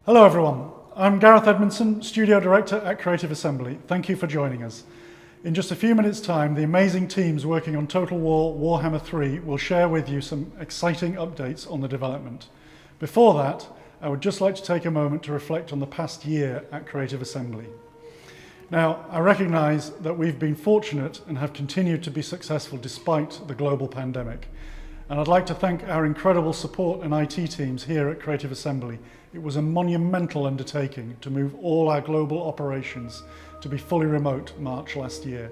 Hello everyone, I'm Gareth Edmondson, Studio Director at Creative Assembly. Thank you for joining us. In just a few minutes' time, the amazing teams working on Total War Warhammer 3 will share with you some exciting updates on the development. Before that, I would just like to take a moment to reflect on the past year at Creative Assembly. Now, I recognise that we've been fortunate and have continued to be successful despite the global pandemic. And I'd like to thank our incredible support and IT teams here at Creative Assembly. It was a monumental undertaking to move all our global operations to be fully remote March last year.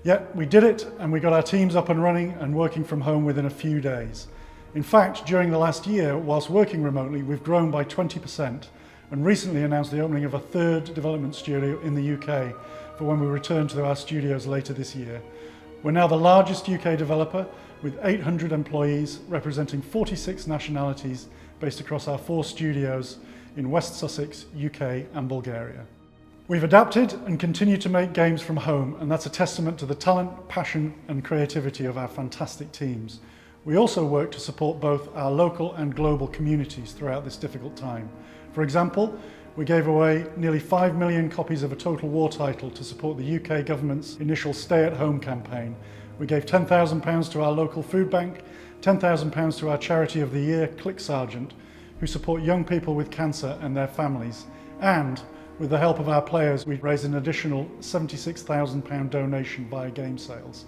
Yet we did it, and we got our teams up and running and working from home within a few days. In fact, during the last year, whilst working remotely, we've grown by 20% and recently announced the opening of a third development studio in the UK for when we return to our studios later this year. We're now the largest UK developer with 800 employees representing 46 nationalities based across our 4 studios in West Sussex, UK and Bulgaria. We've adapted and continue to make games from home, and that's a testament to the talent, passion and creativity of our fantastic teams. We also work to support both our local and global communities throughout this difficult time. For example, we gave away nearly 5 million copies of a Total War title to support the UK government's initial stay-at-home campaign. We gave £10,000 to our local food bank, £10,000 to our charity of the year, Click Sergeant, who support young people with cancer and their families. And with the help of our players, we raised an additional £76,000 donation via game sales.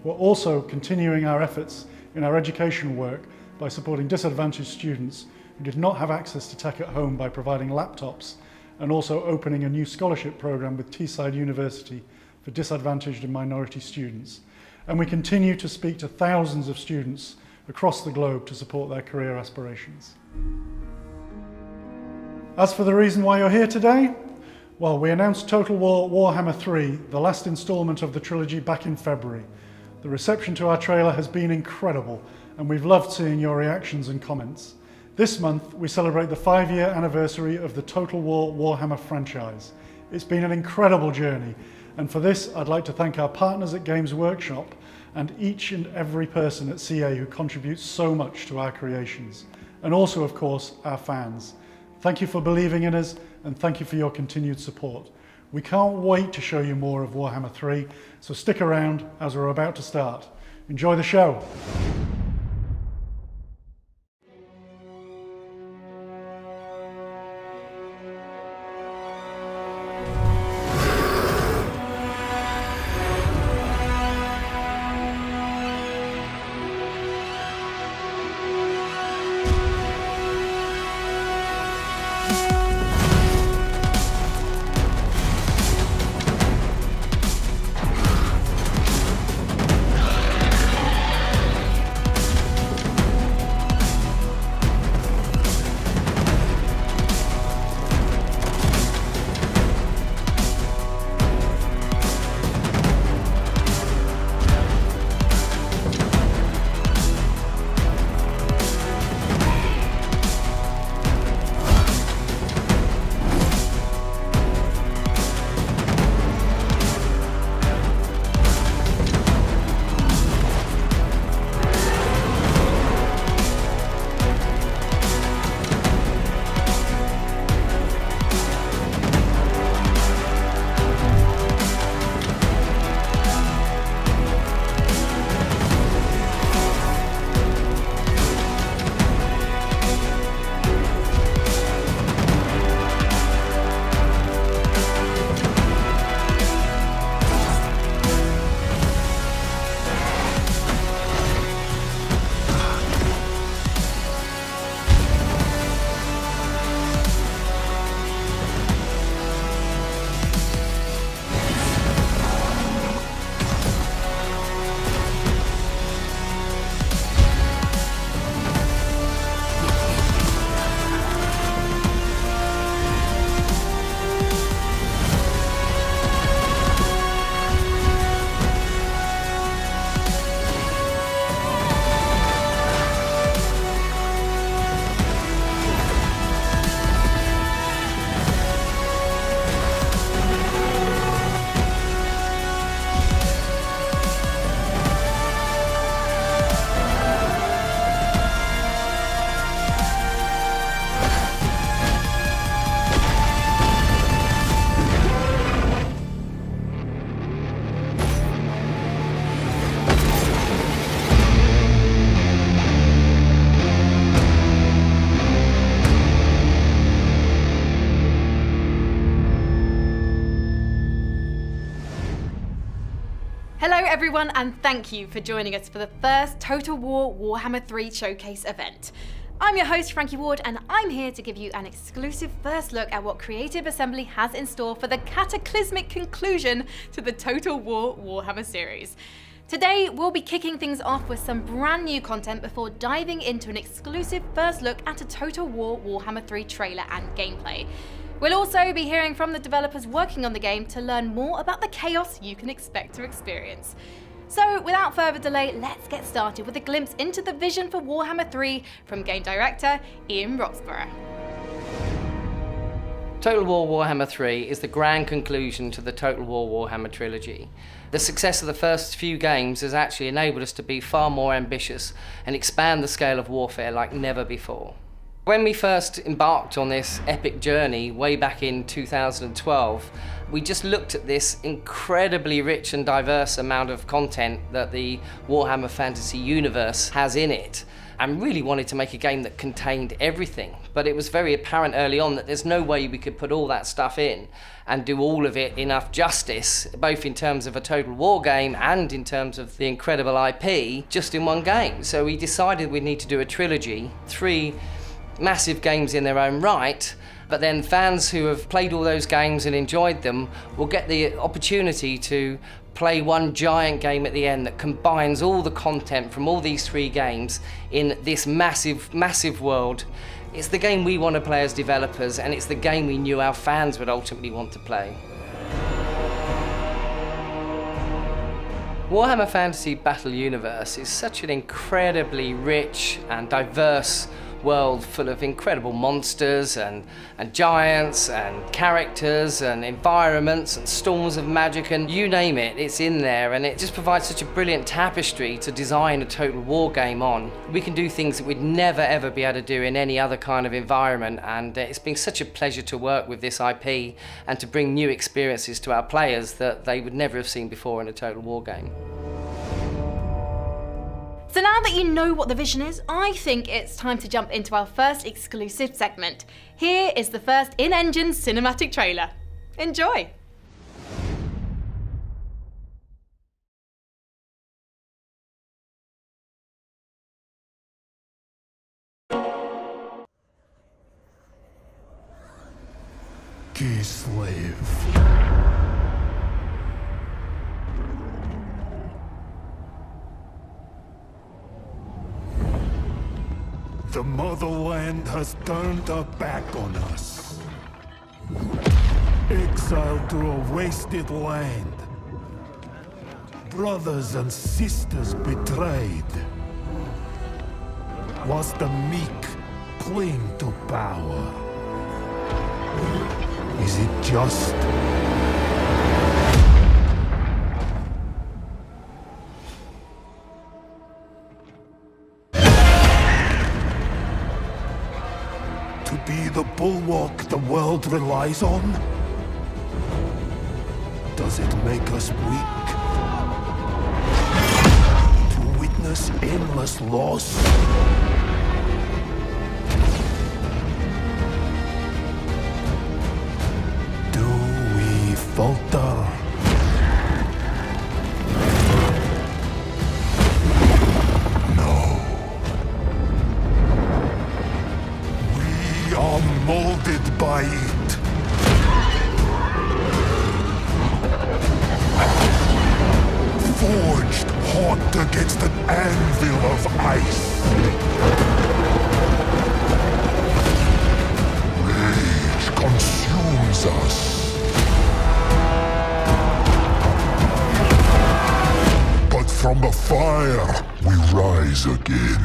We're also continuing our efforts in our education work by supporting disadvantaged students who did not have access to tech at home by providing laptops, and also opening a new scholarship program with Teesside University for disadvantaged and minority students. And we continue to speak to thousands of students across the globe to support their career aspirations. As for the reason why you're here today, well, we announced Total War Warhammer 3, the last instalment of the trilogy, back in February. The reception to our trailer has been incredible, and we've loved seeing your reactions and comments. This month, we celebrate the 5-year anniversary of the Total War Warhammer franchise. It's been an incredible journey, and for this, I'd like to thank our partners at Games Workshop and each and every person at CA who contributes so much to our creations. And also, of course, our fans. Thank you for believing in us, and thank you for your continued support. We can't wait to show you more of Warhammer 3, so stick around as we're about to start. Enjoy the show. everyone, and thank you for joining us for the first Total War Warhammer 3 Showcase event. I'm your host, Frankie Ward, and I'm here to give you an exclusive first look at what Creative Assembly has in store for the cataclysmic conclusion to the Total War Warhammer series. Today, we'll be kicking things off with some brand new content before diving into an exclusive first look at a Total War Warhammer 3 trailer and gameplay. We'll also be hearing from the developers working on the game to learn more about the chaos you can expect to experience. So without further delay, let's get started with a glimpse into the vision for Warhammer 3 from game director Ian Roxburgh. Total War Warhammer 3 is the grand conclusion to the Total War Warhammer trilogy. The success of the first few games has actually enabled us to be far more ambitious and expand the scale of warfare like never before. When we first embarked on this epic journey way back in 2012, we just looked at this incredibly rich and diverse amount of content that the Warhammer Fantasy universe has in it, and really wanted to make a game that contained everything. But it was very apparent early on that there's no way we could put all that stuff in and do all of it enough justice, both in terms of a Total War game and in terms of the incredible IP, just in one game. So we decided we'd need to do a trilogy, 3 massive games in their own right, but then fans who have played all those games and enjoyed them will get the opportunity to play one giant game at the end that combines all the content from all these 3 games in this massive, massive world. It's the game we want to play as developers, and it's the game we knew our fans would ultimately want to play. Warhammer Fantasy Battle Universe is such an incredibly rich and diverse world full of incredible monsters and giants and characters and environments and storms of magic, and you name it, it's in there, and it just provides such a brilliant tapestry to design a Total War game on. We can do things that we'd never ever be able to do in any other kind of environment, and it's been such a pleasure to work with this IP and to bring new experiences to our players that they would never have seen before in a Total War game. So now that you know what the vision is, I think it's time to jump into our first exclusive segment. Here is the first in-engine cinematic trailer. Enjoy! Key slave. The motherland has turned her back on us. Exiled to a wasted land. Brothers and sisters betrayed. Whilst the meek cling to power. Is it just? To be the bulwark the world relies on? Does it make us weak? To witness endless loss? Do we falter? Molded by it. Forged hot against an anvil of ice. Rage consumes us. But from the fire, we rise again.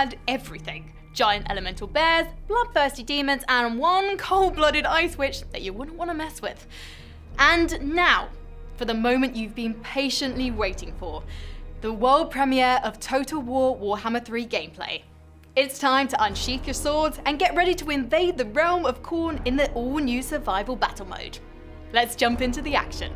had everything. Giant elemental bears, bloodthirsty demons, and one cold-blooded ice witch that you wouldn't want to mess with. And now, for the moment you've been patiently waiting for, the world premiere of Total War Warhammer 3 gameplay. It's time to unsheath your swords and get ready to invade the realm of Khorne in the all-new survival battle mode. Let's jump into the action.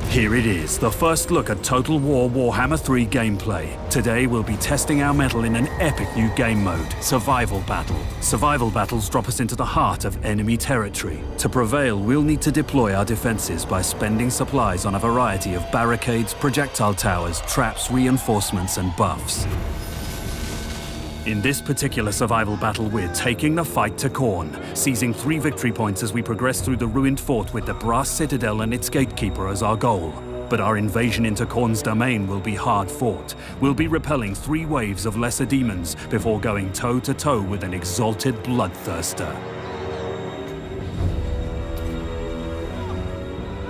Here it is, the first look at Total War Warhammer 3 gameplay. Today we'll be testing our mettle in an epic new game mode, Survival Battle. Survival battles drop us into the heart of enemy territory. To prevail, we'll need to deploy our defenses by spending supplies on a variety of barricades, projectile towers, traps, reinforcements, and buffs. In this particular survival battle, we're taking the fight to Khorne, seizing 3 victory points as we progress through the ruined fort with the Brass Citadel and its gatekeeper as our goal. But our invasion into Khorne's domain will be hard fought. We'll be repelling 3 waves of lesser demons before going toe-to-toe with an exalted bloodthirster.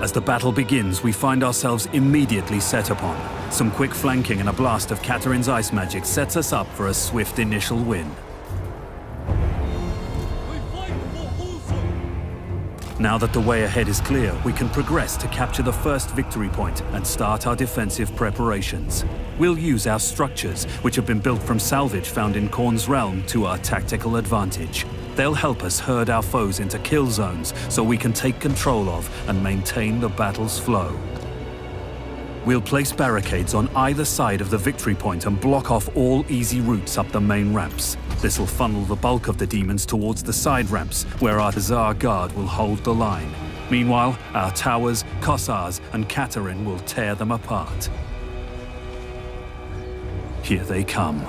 As the battle begins, we find ourselves immediately set upon. Some quick flanking and a blast of Katarin's ice magic sets us up for a swift initial win. Now that the way ahead is clear, we can progress to capture the first victory point and start our defensive preparations. We'll use our structures, which have been built from salvage found in Khorne's realm, to our tactical advantage. They'll help us herd our foes into kill zones so we can take control of and maintain the battle's flow. We'll place barricades on either side of the victory point and block off all easy routes up the main ramps. This will funnel the bulk of the demons towards the side ramps, where our Tsar Guard will hold the line. Meanwhile, our towers, Kossars, and Katarin will tear them apart. Here they come.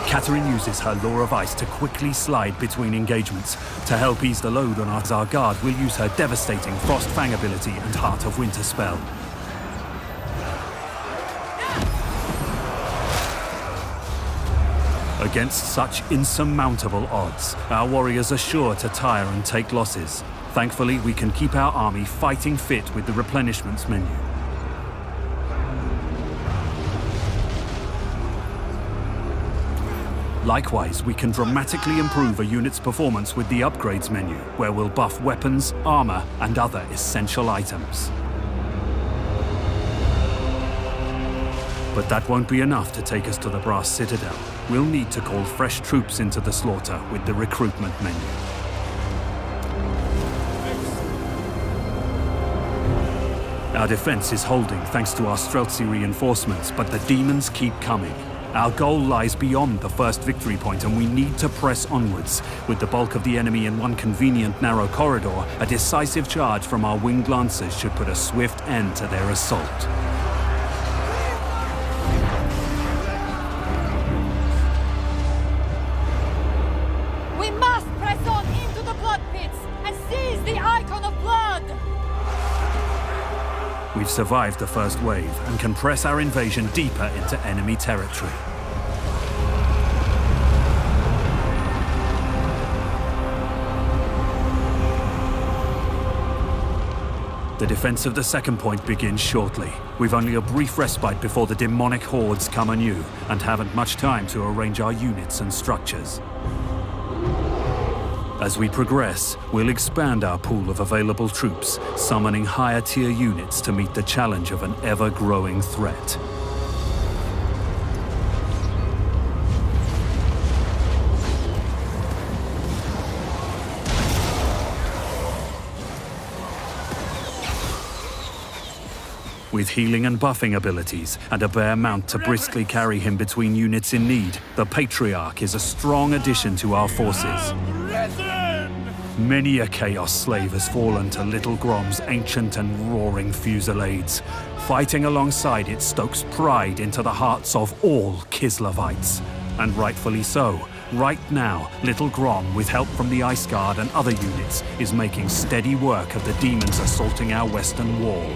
Katarin uses her Law of Ice to quickly slide between engagements. To help ease the load on our Tsar Guard, we'll use her devastating Frost Fang ability and Heart of Winter spell. Against such insurmountable odds, our warriors are sure to tire and take losses. Thankfully, we can keep our army fighting fit with the replenishments menu. Likewise, we can dramatically improve a unit's performance with the upgrades menu, where we'll buff weapons, armor, and other essential items. But that won't be enough to take us to the Brass Citadel. We'll need to call fresh troops into the slaughter with the recruitment menu. Our defense is holding thanks to our Streltsy reinforcements, but the demons keep coming. Our goal lies beyond the first victory point, and we need to press onwards. With the bulk of the enemy in one convenient narrow corridor, a decisive charge from our winged lancers should put a swift end to their assault. We must press on into the blood pits and seize the icon of blood! We've survived the first wave and can press our invasion deeper into enemy territory. The defense of the second point begins shortly. We've only a brief respite before the demonic hordes come anew, and haven't much time to arrange our units and structures. As we progress, we'll expand our pool of available troops, summoning higher-tier units to meet the challenge of an ever-growing threat. With healing and buffing abilities, and a bear mount to briskly carry him between units in need, the Patriarch is a strong addition to our forces. Many a Chaos slave has fallen to Little Grom's ancient and roaring fusillades. Fighting alongside it stokes pride into the hearts of all Kislevites. And rightfully so. Right now, Little Grom, with help from the Ice Guard and other units, is making steady work of the demons assaulting our western wall.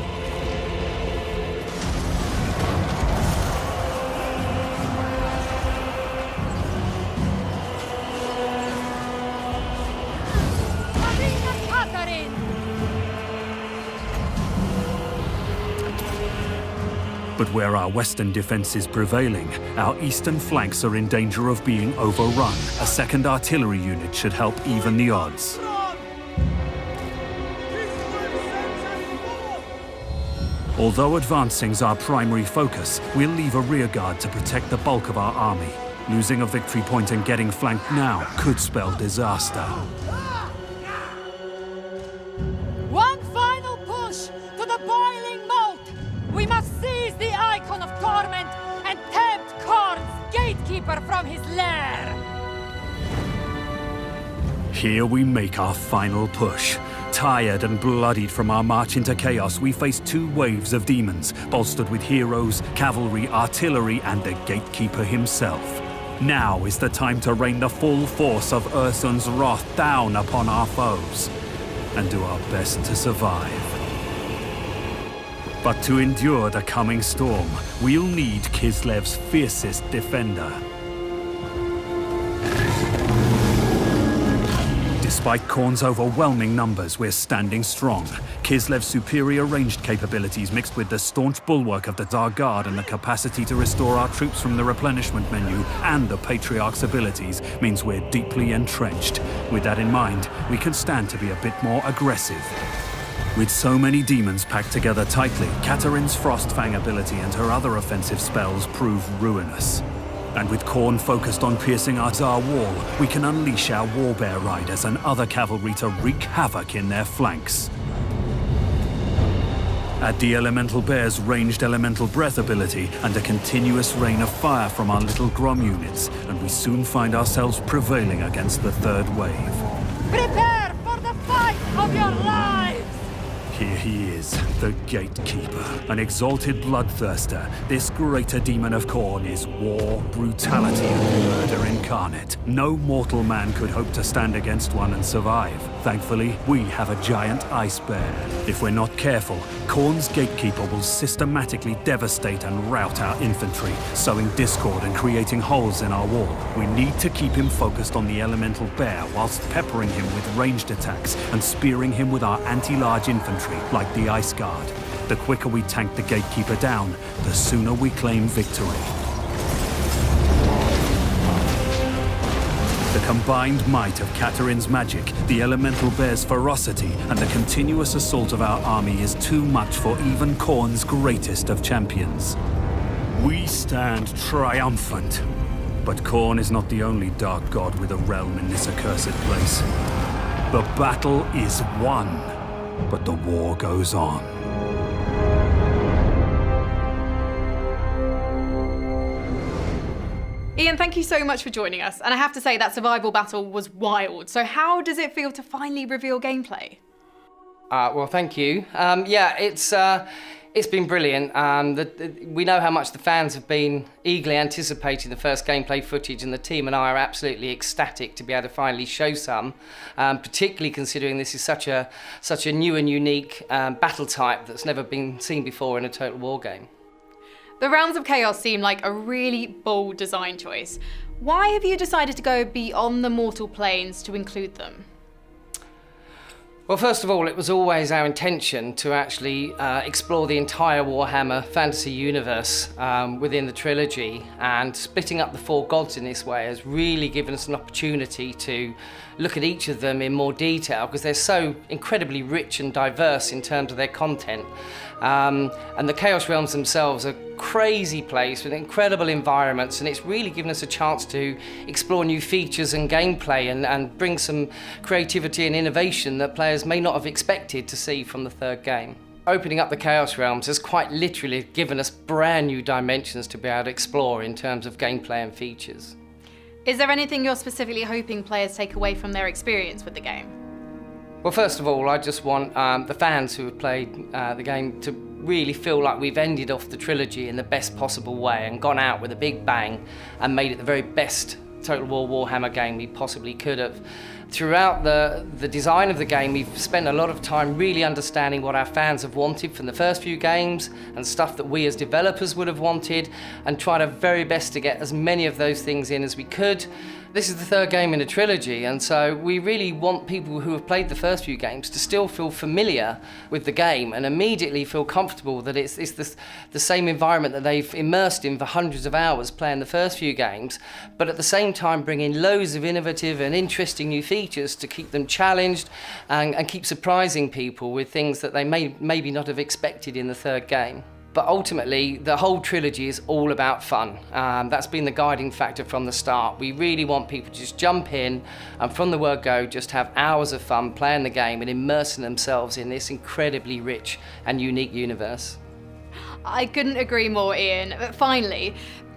But where our western defense is prevailing, our eastern flanks are in danger of being overrun. A second artillery unit should help even the odds. Although advancing's our primary focus, we'll leave a rearguard to protect the bulk of our army. Losing a victory point and getting flanked now could spell disaster. One final push to the boiling moat! We must seize the icon of torment and tempt Khorne's gatekeeper from his lair! Here we make our final push. Tired and bloodied from our march into chaos, we face two waves of demons, bolstered with heroes, cavalry, artillery, and the gatekeeper himself. Now is the time to rain the full force of Ursun's wrath down upon our foes, and do our best to survive. But to endure the coming storm, we'll need Kislev's fiercest defender. Despite Khorne's overwhelming numbers, we're standing strong. Kislev's superior ranged capabilities mixed with the staunch bulwark of the Tsar Guard and the capacity to restore our troops from the replenishment menu and the Patriarch's abilities means we're deeply entrenched. With that in mind, we can stand to be a bit more aggressive. With so many demons packed together tightly, Katarin's Frostfang ability and her other offensive spells prove ruinous. And with Khorne focused on piercing our Tsar wall, we can unleash our Warbear Riders and other cavalry to wreak havoc in their flanks. Add the Elemental Bear's ranged Elemental Breath ability and a continuous rain of fire from our Little Grom units, and we soon find ourselves prevailing against the third wave. Prepare for the fight of your lives! Here he is, the Gatekeeper, an exalted bloodthirster. This greater demon of Khorne is war, brutality, and murder incarnate. No mortal man could hope to stand against one and survive. Thankfully, we have a giant ice bear. If we're not careful, Khorne's Gatekeeper will systematically devastate and rout our infantry, sowing discord and creating holes in our wall. We need to keep him focused on the Elemental Bear whilst peppering him with ranged attacks and spearing him with our anti-large infantry, like the Ice Guard. The quicker we tank the Gatekeeper down, the sooner we claim victory. The combined might of Katarin's magic, the Elemental Bear's ferocity, and the continuous assault of our army is too much for even Khorne's greatest of champions. We stand triumphant. But Khorne is not the only dark god with a realm in this accursed place. The battle is won, but the war goes on. Ian, thank you so much for joining us. And I have to say that survival battle was wild. So how does it feel to finally reveal gameplay? Well, thank you. Yeah, it's been brilliant. We know how much the fans have been eagerly anticipating the first gameplay footage, and the team and I are absolutely ecstatic to be able to finally show some, particularly considering this is such a new and unique battle type that's never been seen before in a Total War game. The Realms of Chaos seem like a really bold design choice. Why have you decided to go beyond the mortal planes to include them? Well, first of all, it was always our intention to actually explore the entire Warhammer fantasy universe within the trilogy, and splitting up the four gods in this way has really given us an opportunity to look at each of them in more detail, because they're so incredibly rich and diverse in terms of their content. And the Chaos Realms themselves are a crazy place with incredible environments, and it's really given us a chance to explore new features and gameplay and bring some creativity and innovation that players may not have expected to see from the third game. Opening up the Chaos Realms has quite literally given us brand new dimensions to be able to explore in terms of gameplay and features. Is there anything you're specifically hoping players take away from their experience with the game? Well, first of all, I just want the fans who have played the game to really feel like we've ended off the trilogy in the best possible way and gone out with a big bang and made it the very best Total War Warhammer game we possibly could have. Throughout the design of the game, we've spent a lot of time really understanding what our fans have wanted from the first few games and stuff that we as developers would have wanted, and tried our very best to get as many of those things in as we could. This is the third game in a trilogy, and so we really want people who have played the first few games to still feel familiar with the game and immediately feel comfortable that it's the same environment that they've immersed in for hundreds of hours playing the first few games, but at the same time bring in loads of innovative and interesting new features to keep them challenged and keep surprising people with things that they maybe not have expected in the third game. But ultimately, the whole trilogy is all about fun. That's been the guiding factor from the start. We really want people to just jump in and from the word go, just have hours of fun playing the game and immersing themselves in this incredibly rich and unique universe. I couldn't agree more, Ian. But finally,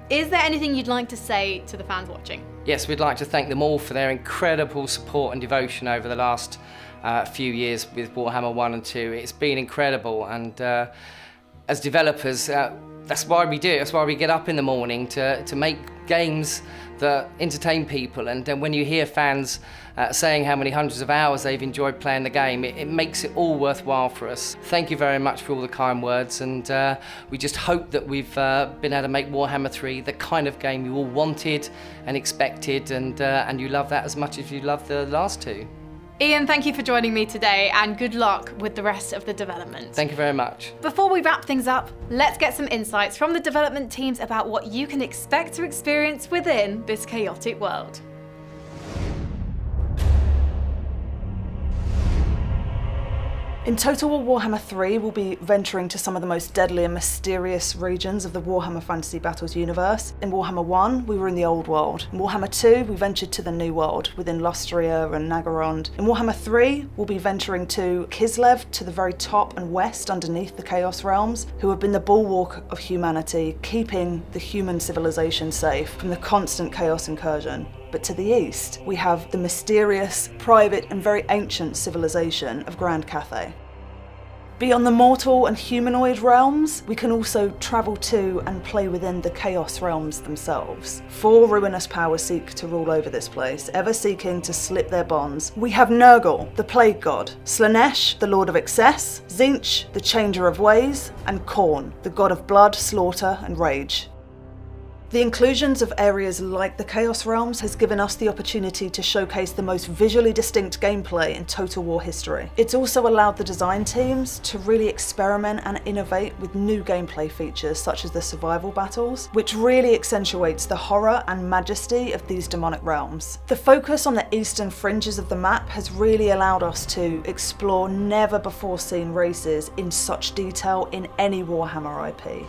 is there anything you'd like to say to the fans watching? Yes, we'd like to thank them all for their incredible support and devotion over the last few years with Warhammer 1 and 2. It's been incredible, and as developers, that's why we do it. That's why we get up in the morning to make games that entertain people. And then when you hear fans saying how many hundreds of hours they've enjoyed playing the game, it makes it all worthwhile for us. Thank you very much for all the kind words, and we just hope that we've been able to make Warhammer 3 the kind of game you all wanted and expected, and you love that as much as you love the last two. Ian, thank you for joining me today, and good luck with the rest of the development. Thank you very much. Before we wrap things up, let's get some insights from the development teams about what you can expect to experience within this chaotic world. In Total War Warhammer 3, we'll be venturing to some of the most deadly and mysterious regions of the Warhammer Fantasy Battles universe. In Warhammer 1, we were in the Old World. In Warhammer 2, we ventured to the New World, within Lustria and Nagorond. In Warhammer 3, we'll be venturing to Kislev, to the very top and west underneath the Chaos Realms, who have been the bulwark of humanity, keeping the human civilization safe from the constant chaos incursion. But to the east, we have the mysterious, private and very ancient civilization of Grand Cathay. Beyond the mortal and humanoid realms, we can also travel to and play within the Chaos Realms themselves. 4 ruinous powers seek to rule over this place, ever seeking to slip their bonds. We have Nurgle, the Plague God, Slanesh, the Lord of Excess, Tzeentch, the Changer of Ways, and Khorne, the God of Blood, Slaughter and Rage. The inclusions of areas like the Chaos Realms has given us the opportunity to showcase the most visually distinct gameplay in Total War history. It's also allowed the design teams to really experiment and innovate with new gameplay features such as the survival battles, which really accentuates the horror and majesty of these demonic realms. The focus on the eastern fringes of the map has really allowed us to explore never before seen races in such detail in any Warhammer IP.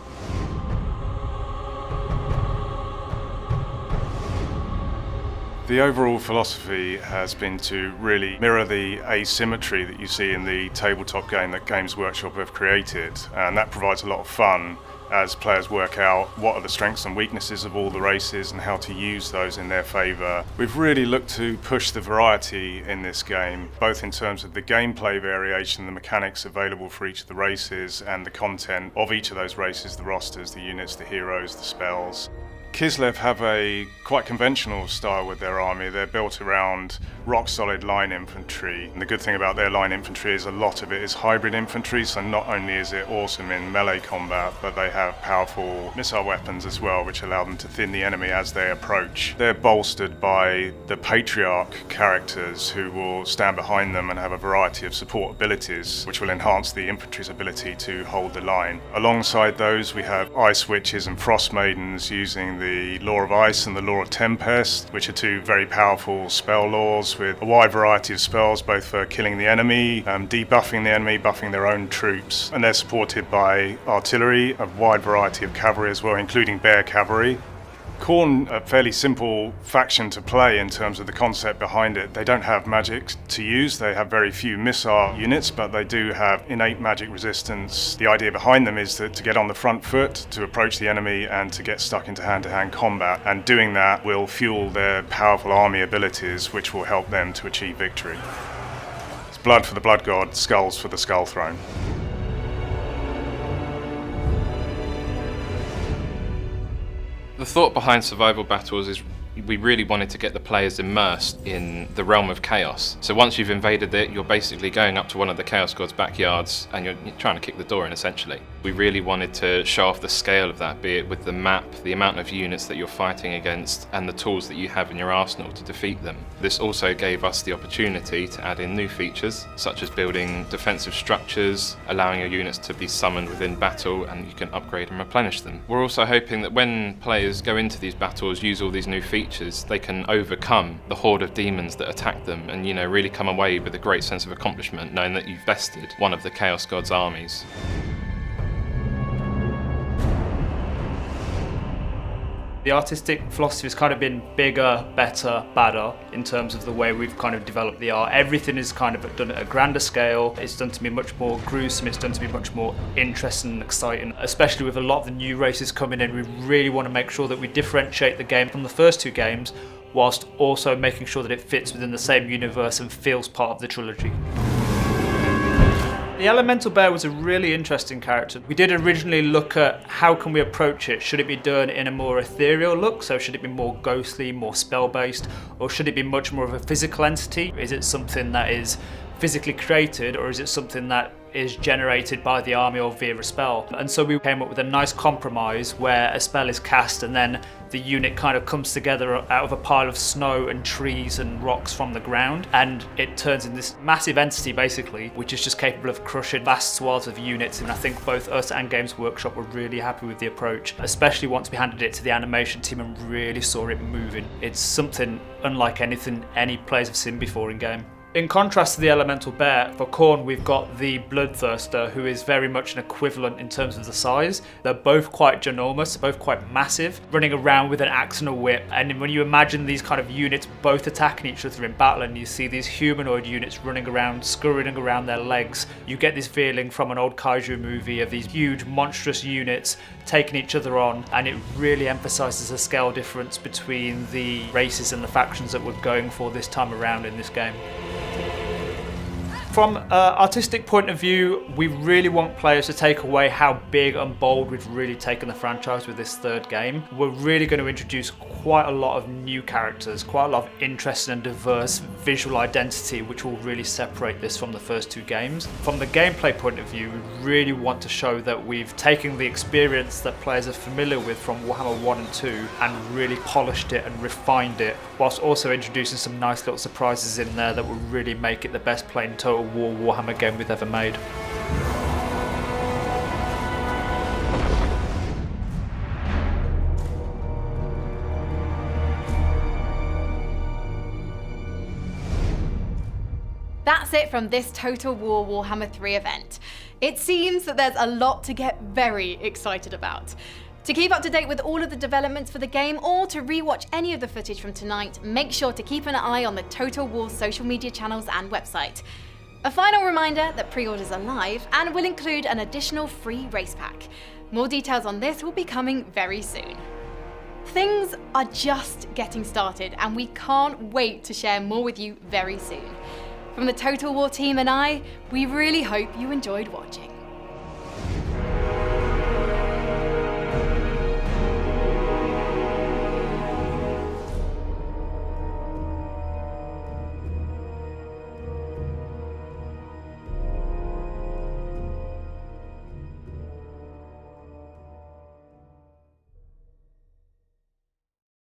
The overall philosophy has been to really mirror the asymmetry that you see in the tabletop game that Games Workshop have created, and that provides a lot of fun as players work out what are the strengths and weaknesses of all the races and how to use those in their favour. We've really looked to push the variety in this game, both in terms of the gameplay variation, the mechanics available for each of the races, and the content of each of those races, the rosters, the units, the heroes, the spells. Kislev have a quite conventional style with their army. They're built around rock-solid line infantry. And the good thing about their line infantry is a lot of it is hybrid infantry, so not only is it awesome in melee combat, but they have powerful missile weapons as well, which allow them to thin the enemy as they approach. They're bolstered by the Patriarch characters who will stand behind them and have a variety of support abilities, which will enhance the infantry's ability to hold the line. Alongside those, we have Ice Witches and Frost Maidens using the Law of Ice and the Law of Tempest, which are 2 very powerful spell laws with a wide variety of spells, both for killing the enemy, debuffing the enemy, buffing their own troops. And they're supported by artillery, a wide variety of cavalry as well, including bear cavalry. Khorne, a fairly simple faction to play in terms of the concept behind it. They don't have magic to use, they have very few missile units, but they do have innate magic resistance. The idea behind them is that to get on the front foot, to approach the enemy and to get stuck into hand-to-hand combat, and doing that will fuel their powerful army abilities, which will help them to achieve victory. It's blood for the Blood God, skulls for the Skull Throne. The thought behind survival battles is We really wanted to get the players immersed in the realm of chaos. So once you've invaded it, you're basically going up to one of the Chaos Gods' backyards and you're trying to kick the door in, essentially. We really wanted to show off the scale of that, be it with the map, the amount of units that you're fighting against, and the tools that you have in your arsenal to defeat them. This also gave us the opportunity to add in new features, such as building defensive structures, allowing your units to be summoned within battle, and you can upgrade and replenish them. We're also hoping that when players go into these battles, use all these new features, they can overcome the horde of demons that attack them and, really come away with a great sense of accomplishment, knowing that you've bested one of the Chaos Gods' armies. The artistic philosophy has kind of been bigger, better, badder in terms of the way we've kind of developed the art. Everything is kind of done at a grander scale. It's done to be much more gruesome, it's done to be much more interesting and exciting. Especially with a lot of the new races coming in, we really want to make sure that we differentiate the game from the first two games, whilst also making sure that it fits within the same universe and feels part of the trilogy. The Elemental Bear was a really interesting character. We did originally look at how can we approach it. Should it be done in a more ethereal look? So should it be more ghostly, more spell-based? Or should it be much more of a physical entity? Is it something that is physically created, or is it something that is generated by the army or via a spell? And so we came up with a nice compromise where a spell is cast and then the unit kind of comes together out of a pile of snow and trees and rocks from the ground, and it turns in this massive entity basically, which is just capable of crushing vast swaths of units. And I think both us and Games Workshop were really happy with the approach, especially once we handed it to the animation team and really saw it moving. It's something unlike anything any players have seen before in game. In contrast to the Elemental Bear, for Khorne we've got the Bloodthirster, who is very much an equivalent in terms of the size. They're both quite ginormous, both quite massive, running around with an axe and a whip. And when you imagine these kind of units both attacking each other in battle, and you see these humanoid units running around, scurrying around their legs, you get this feeling from an old kaiju movie of these huge monstrous units taking each other on, and it really emphasises the scale difference between the races and the factions that we're going for this time around in this game. From an artistic point of view, we really want players to take away how big and bold we've really taken the franchise with this third game. We're really going to introduce quite a lot of new characters, quite a lot of interesting and diverse visual identity, which will really separate this from the first two games. From the gameplay point of view, we really want to show that we've taken the experience that players are familiar with from Warhammer 1 and 2 and really polished it and refined it, whilst also introducing some nice little surprises in there that will really make it the best playing Total War Warhammer game we've ever made. That's it from this Total War Warhammer 3 event. It seems that there's a lot to get very excited about. To keep up to date with all of the developments for the game, or to rewatch any of the footage from tonight, make sure to keep an eye on the Total War social media channels and website. A final reminder that pre-orders are live and will include an additional free race pack. More details on this will be coming very soon. Things are just getting started, and we can't wait to share more with you very soon. From the Total War team and I, we really hope you enjoyed watching.